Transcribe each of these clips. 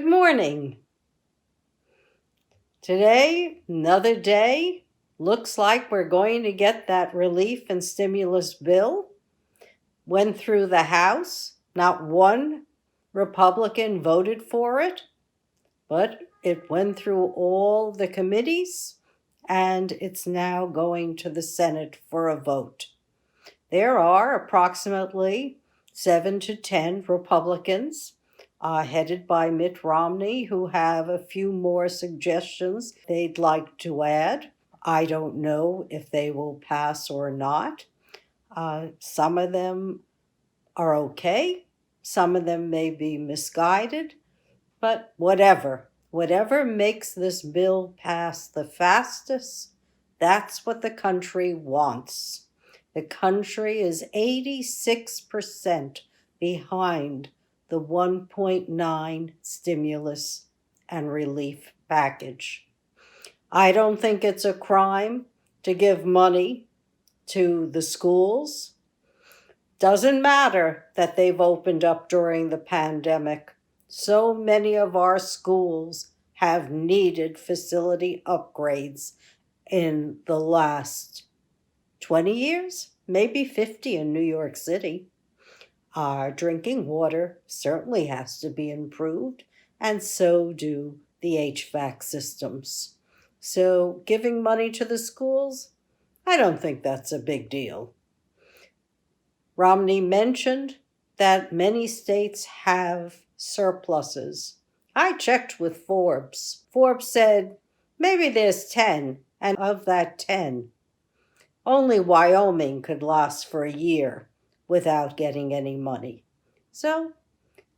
Good morning. Today, another day. Looks like we're going to get that relief and stimulus bill. Went through the House. Not one Republican voted for it, but it went through all the committees, and it's now going to the Senate for a vote. There are approximately 7 to 10 Republicans headed by Mitt Romney, who have a few more suggestions they'd like to add. I don't know if they will pass or not. Some of them are okay. Some of them may be misguided. But whatever makes this bill pass the fastest, that's what the country wants. The country is 86% behind the 1.9 stimulus and relief package. I don't think it's a crime to give money to the schools. Doesn't matter that they've opened up during the pandemic. So many of our schools have needed facility upgrades in the last 20 years, maybe 50 in New York City. Our drinking water certainly has to be improved, and so do the HVAC systems. So giving money to the schools, I don't think that's a big deal. Romney mentioned that many states have surpluses. I checked with Forbes. Forbes said maybe there's 10, and of that 10, only Wyoming could last for a year without getting any money. So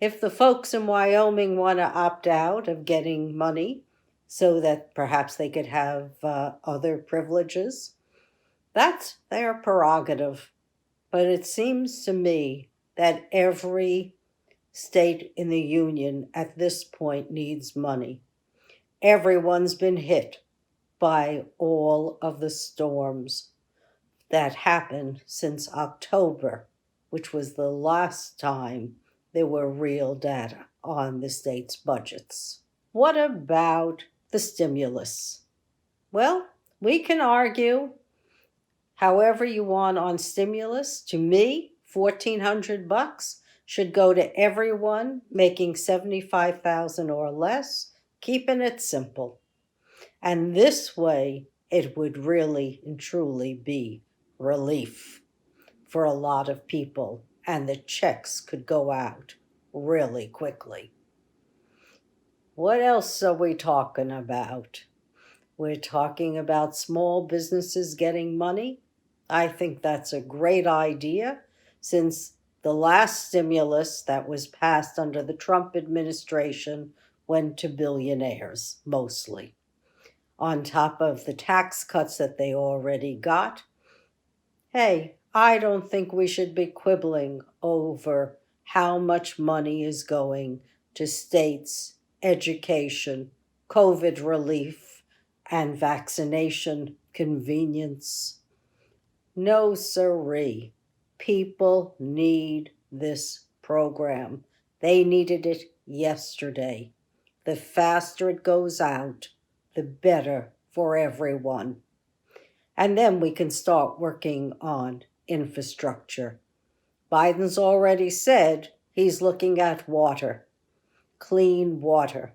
if the folks in Wyoming want to opt out of getting money so that perhaps they could have other privileges, that's their prerogative. But it seems to me that every state in the union at this point needs money. Everyone's been hit by all of the storms that happened since October, which was the last time there were real data on the state's budgets. What about the stimulus? Well, we can argue however you want on stimulus. To me, $1,400 should go to everyone making $75,000 or less, keeping it simple. And this way, it would really and truly be relief for a lot of people, and the checks could go out really quickly. What else are we talking about? We're talking about small businesses getting money. I think that's a great idea, since the last stimulus that was passed under the Trump administration went to billionaires, mostly, on top of the tax cuts that they already got. Hey, I don't think we should be quibbling over how much money is going to states, education, COVID relief, and vaccination convenience. No siree. People need this program. They needed it yesterday. The faster it goes out, the better for everyone. And then we can start working on infrastructure. Biden's already said he's looking at water, clean water,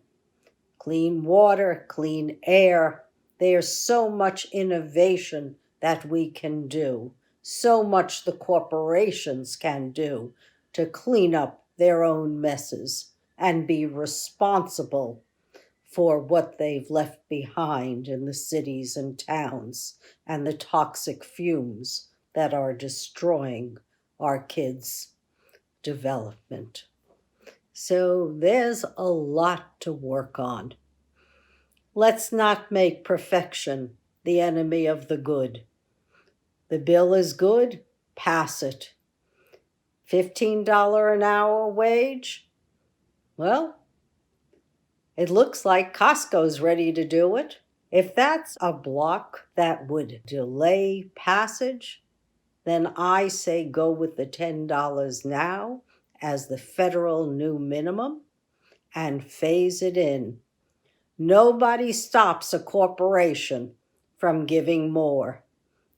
clean air. There's so much innovation that we can do, so much the corporations can do to clean up their own messes and be responsible for what they've left behind in the cities and towns and the toxic fumes that are destroying our kids' development. So there's a lot to work on. Let's not make perfection the enemy of the good. The bill is good, pass it. $15 an hour wage? Well, it looks like Costco's ready to do it. If that's a block that would delay passage, then I say go with the $10 now as the federal new minimum and phase it in. Nobody stops a corporation from giving more,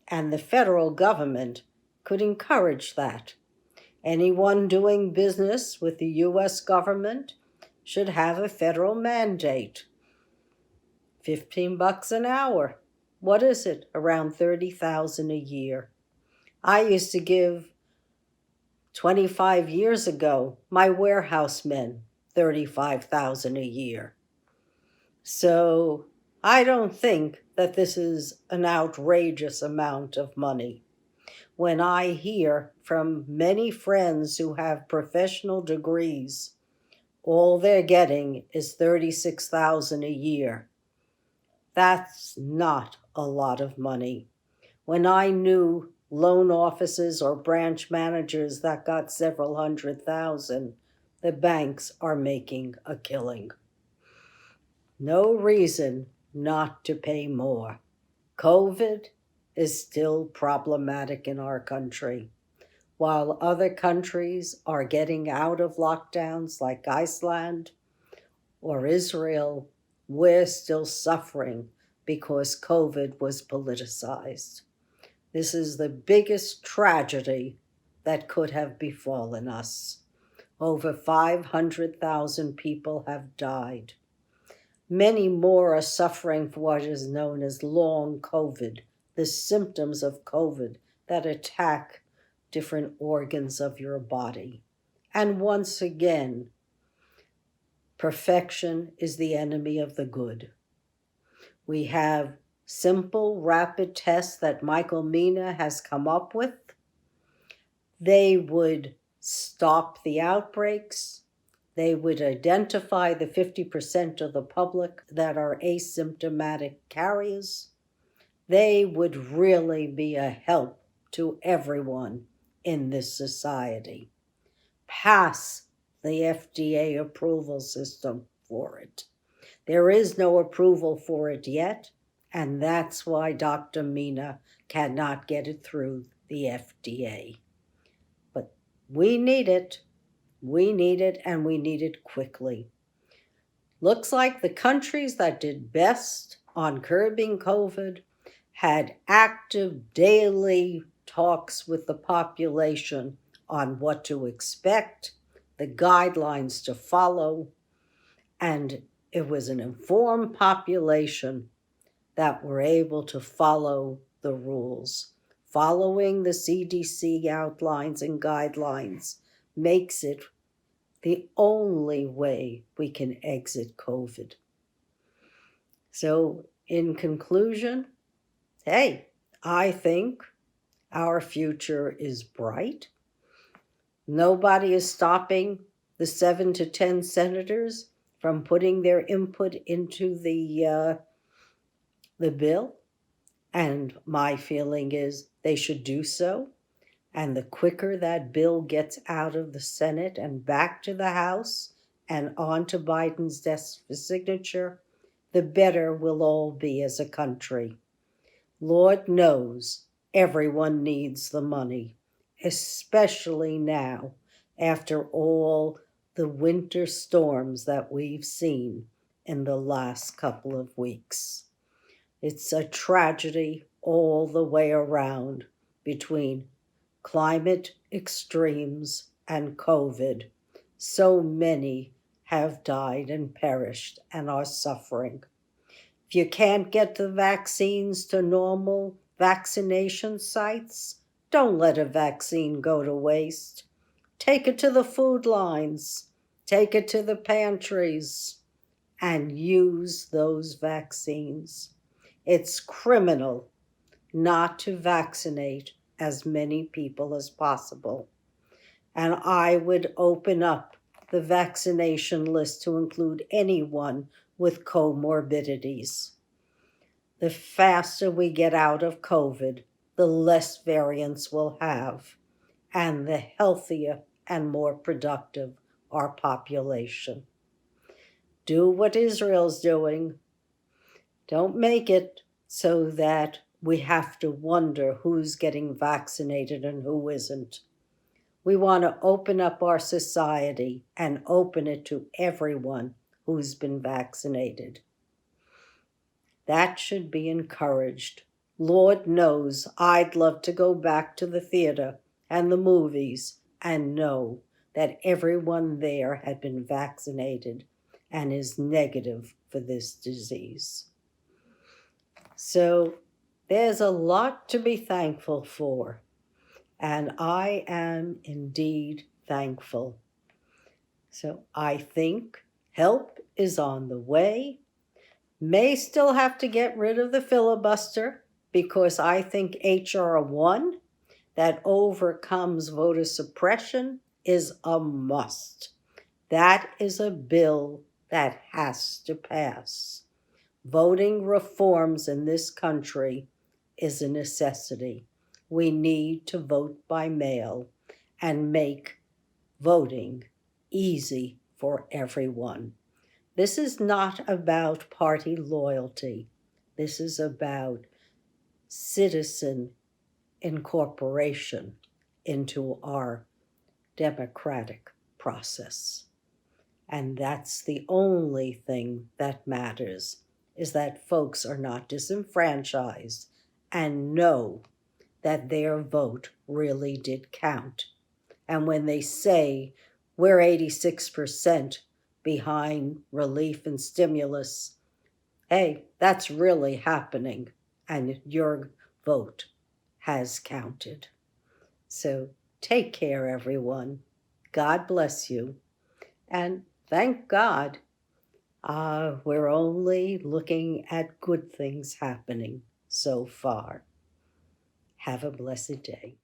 and the federal government could encourage that. Anyone doing business with the U.S. government should have a federal mandate. $15 an hour. What is it? Around $30,000 a year. I used to give 25 years ago my warehouse men $35,000 a year. So I don't think that this is an outrageous amount of money. When I hear from many friends who have professional degrees, all they're getting is $36,000 a year. That's not a lot of money. When I knew loan officers or branch managers that got several $100,000, the banks are making a killing. No reason not to pay more. COVID is still problematic in our country. While other countries are getting out of lockdowns like Iceland or Israel, we're still suffering because COVID was politicized. This is the biggest tragedy that could have befallen us. Over 500,000 people have died. Many more are suffering from what is known as long COVID, the symptoms of COVID that attack different organs of your body. And once again, perfection is the enemy of the good. We have simple rapid tests that Mina has come up with. They would stop the outbreaks. They would identify the 50% of the public that are asymptomatic carriers. They would really be a help to everyone in this society. Pass the FDA approval system for it. There is no approval for it yet, and that's why Dr. Mina cannot get it through the FDA. But we need it. We need it, and we need it quickly. Looks like the countries that did best on curbing COVID had active daily talks with the population on what to expect, the guidelines to follow, and it was an informed population that were able to follow the rules. Following the CDC outlines and guidelines makes it the only way we can exit COVID. So, in conclusion, hey, I think our future is bright. Nobody is stopping the 7 to 10 senators from putting their input into the bill. And my feeling is they should do so. And the quicker that bill gets out of the Senate and back to the House and onto Biden's desk for signature, the better we'll all be as a country. Lord knows everyone needs the money, especially now after all the winter storms that we've seen in the last couple of weeks. It's a tragedy all the way around between climate extremes and COVID. So many have died and perished and are suffering. If you can't get the vaccines to normal vaccination sites, don't let a vaccine go to waste. Take it to the food lines, take it to the pantries, and use those vaccines. It's criminal not to vaccinate as many people as possible. And I would open up the vaccination list to include anyone with comorbidities. The faster we get out of COVID, the less variants we'll have, and the healthier and more productive our population. Do what Israel's doing. Don't make it so that we have to wonder who's getting vaccinated and who isn't. We want to open up our society and open it to everyone who's been vaccinated. That should be encouraged. Lord knows I'd love to go back to the theater and the movies and know that everyone there had been vaccinated and is negative for this disease. So there's a lot to be thankful for, and I am indeed thankful. So I think help is on the way. May still have to get rid of the filibuster because I think H.R. 1 that overcomes voter suppression is a must. That is a bill that has to pass. Voting reforms in this country is a necessity. We need to vote by mail and make voting easy for everyone. This is not about party loyalty. This is about citizen incorporation into our democratic process. And that's the only thing that matters, is that folks are not disenfranchised and know that their vote really did count. And when they say we're 86% behind relief and stimulus, hey, that's really happening, and your vote has counted. So take care, everyone. God bless you. And thank God, we're only looking at good things happening so far. Have a blessed day.